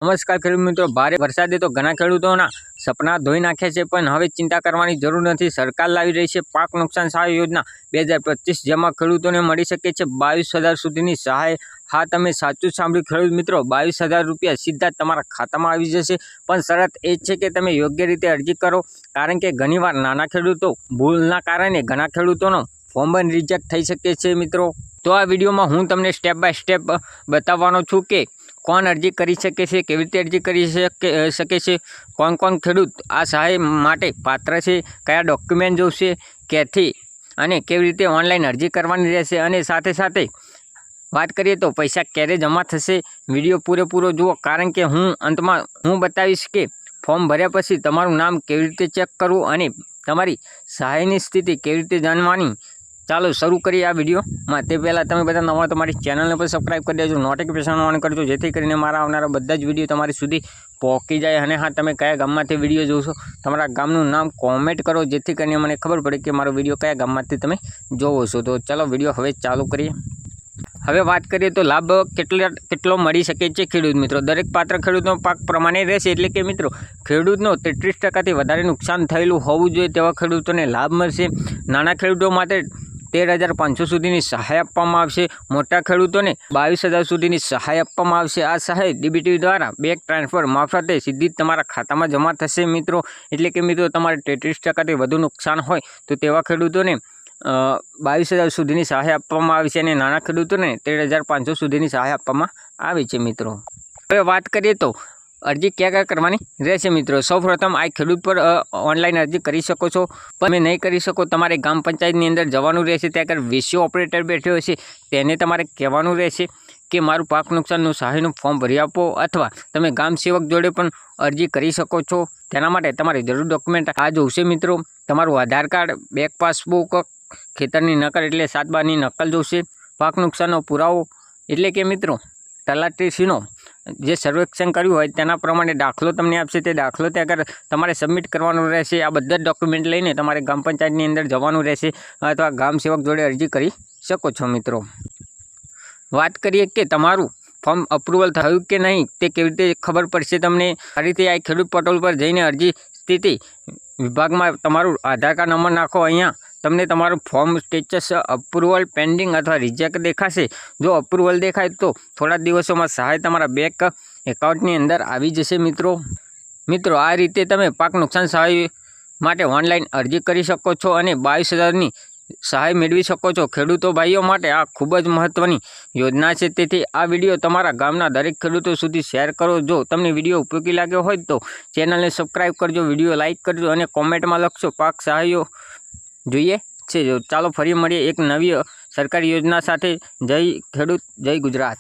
નમસ્કાર ખેડૂત મિત્રો, ભારે વરસાદે તો ઘણા ખેડૂતોના સપના ધોઈ નાખ્યા છે, પણ હવે ચિંતા કરવાની જરૂર નથી। સરકાર લાવી રહી છે પાક નુકસાન સહાય યોજના 2025, જેમાં ખેડૂતોને મળી શકે છે 22,000 સુધીની સહાય। હા, તમે સાચું સાંભળ્યું ખેડૂત મિત્રો, 22,000 રૂપિયા સીધા તમારા ખાતામાં આવી જશે, પણ શરત એ છે કે તમે યોગ્ય રીતે અરજી કરો, કારણ કે ઘણીવાર નાના ખેડૂતો ભૂલના કારણે ઘણા ખેડૂતોનો ફોર્મ પણ રિજેક્ટ થઈ શકે છે મિત્રો। તો આ વિડીયોમાં હું તમને સ્ટેપ બાય સ્ટેપ બતાવવાનો છું કે કોણ અરજી કરી શકે છે, કેવી રીતે અરજી કરી શકે છે, કોણ ખેડૂત આ સહાય માટે પાત્ર છે, કયા ડોક્યુમેન્ટ જોઈશે, ક્યાંથી અને કેવી રીતે ઓનલાઈન અરજી કરવાની રહેશે, અને સાથે સાથે વાત કરીએ તો પૈસા ક્યારે જમા થશે। વિડીયો પૂરેપૂરો જુઓ, કારણ કે અંતમાં હું બતાવીશ કે ફોર્મ ભર્યા પછી તમારું નામ કેવી રીતે ચેક કરવું અને તમારી સહાયની સ્થિતિ કેવી રીતે જાણવાની। ચાલો શરૂ કરીએ આ વિડીયોમાં। તે પહેલાં તમે બધા નવા તમારી ચેનલને પણ સબસ્ક્રાઈબ કરી દેજો, નોટિફિકેશન ઓન કરજો, જેથી કરીને મારા આવનારા બધા જ વિડીયો તમારી સુધી પહોંચી જાય। અને હા, તમે કયા ગામમાંથી વિડીયો જોશો, તમારા ગામનું નામ કોમેન્ટ કરો, જેથી કરીને મને ખબર પડે કે મારો વિડીયો કયા ગામમાંથી તમે જોવો છો। તો ચાલો વિડીયો હવે ચાલુ કરીએ। હવે વાત કરીએ તો લાભ કેટલો મળી શકે છે ખેડૂત મિત્રો। દરેક પાત્ર ખેડૂતનો પાક પ્રમાણે રહેશે, એટલે કે મિત્રો ખેડૂતનો 33% વધારે નુકસાન થયેલું હોવું જોઈએ તેવા ખેડૂતોને લાભ મળશે। નાના ખેડૂતો માટે 13,500 સુધીની સહાય આપવામાં આવશે। મોટા ખેડૂતોને 22,000 સુધીની સહાય આપવામાં આવશે। આ સહાય ડીબીટી દ્વારા બેંક ટ્રાન્સફર મારફતે સીધી તમારા ખાતામાં જમા થશે મિત્રો। એટલે કે મિત્રો તમારે 33%થી વધુ નુકસાન હોય તો તેવા ખેડૂતોને 22,000 સુધીની સહાય આપવામાં આવી છે, અને નાના ખેડૂતોને 13,500 સુધીની સહાય આપવામાં આવી છે મિત્રો। હવે વાત કરીએ તો અરજી ક્યાં કરવાની રહેશે મિત્રો। સૌપ્રથમ આ ખેડૂત પર ઓનલાઈન અરજી કરી શકો છો, પણ તમે નહીં કરી શકો, તમારે ગ્રામ પંચાયતની અંદર જવાનું રહેશે। ત્યાં આગળ વીસીઓ ઓપરેટર બેઠો હશે, તેને તમારે કહેવાનું રહેશે કે મારું પાક નુકસાનનું સહાયનું ફોર્મ ભરી આપો, અથવા તમે ગ્રામ સેવક જોડે પણ અરજી કરી શકો છો। તેના માટે તમારે જરૂર ડોક્યુમેન્ટ આ જોઈશે મિત્રો। તમારું આધાર કાર્ડ, બેંક પાસબુક, ખેતરની નકલ એટલે 7/12ની નકલ જોઈશે, પાક નુકસાનનો પુરાવો એટલે કે મિત્રો તલાટીશ્રીનો જે સર્વેક્ષણ કર્યું હોય તેના પ્રમાણે દાખલો તમને આપશે, તે દાખલો ત્યાં આગળ તમારે સબમિટ કરવાનો રહેશે। આ બધા જ ડોક્યુમેન્ટ લઈને તમારે ગ્રામ પંચાયતની અંદર જવાનું રહેશે, અથવા ગ્રામ સેવક જોડે અરજી કરી શકો છો મિત્રો। વાત કરીએ કે તમારું ફોર્મ અપ્રુવલ થયું કે નહીં તે કેવી રીતે ખબર પડશે તમને। આ રીતે આ ખેડૂત પોર્ટલ પર જઈને અરજી સ્થિતિ વિભાગમાં તમારું આધાર કાર્ડ નંબર નાખો, અહીંયા તમને તમારું ફોર્મ સ્ટેટસ અપ્રુવલ, પેન્ડિંગ અથવા રિજેક્ટ દેખાશે। જો અપ્રુવલ દેખાય તો થોડા દિવસોમાં સહાય તમારા બેંક એકાઉન્ટની અંદર આવી જશે મિત્રો। આ રીતે તમે પાક નુકસાન સહાય માટે ઓનલાઈન અરજી કરી શકો છો અને 22,000ની સહાય મેળવી શકો છો। ખેડૂતો ભાઈઓ માટે આ ખૂબ જ મહત્ત્વની યોજના છે, તેથી આ વિડીયો તમારા ગામના દરેક ખેડૂતો સુધી શેર કરો। જો તમને વિડીયો ઉપયોગી લાગ્યો હોય તો ચેનલને સબસ્ક્રાઈબ કરજો, વિડીયો લાઇક કરજો અને કોમેન્ટમાં લખશો પાક સહાયો જોઈએ છે। ચાલો ફરી મળીએ એક નવી સરકારી યોજના સાથે। જય ખેડૂત, જય ગુજરાત।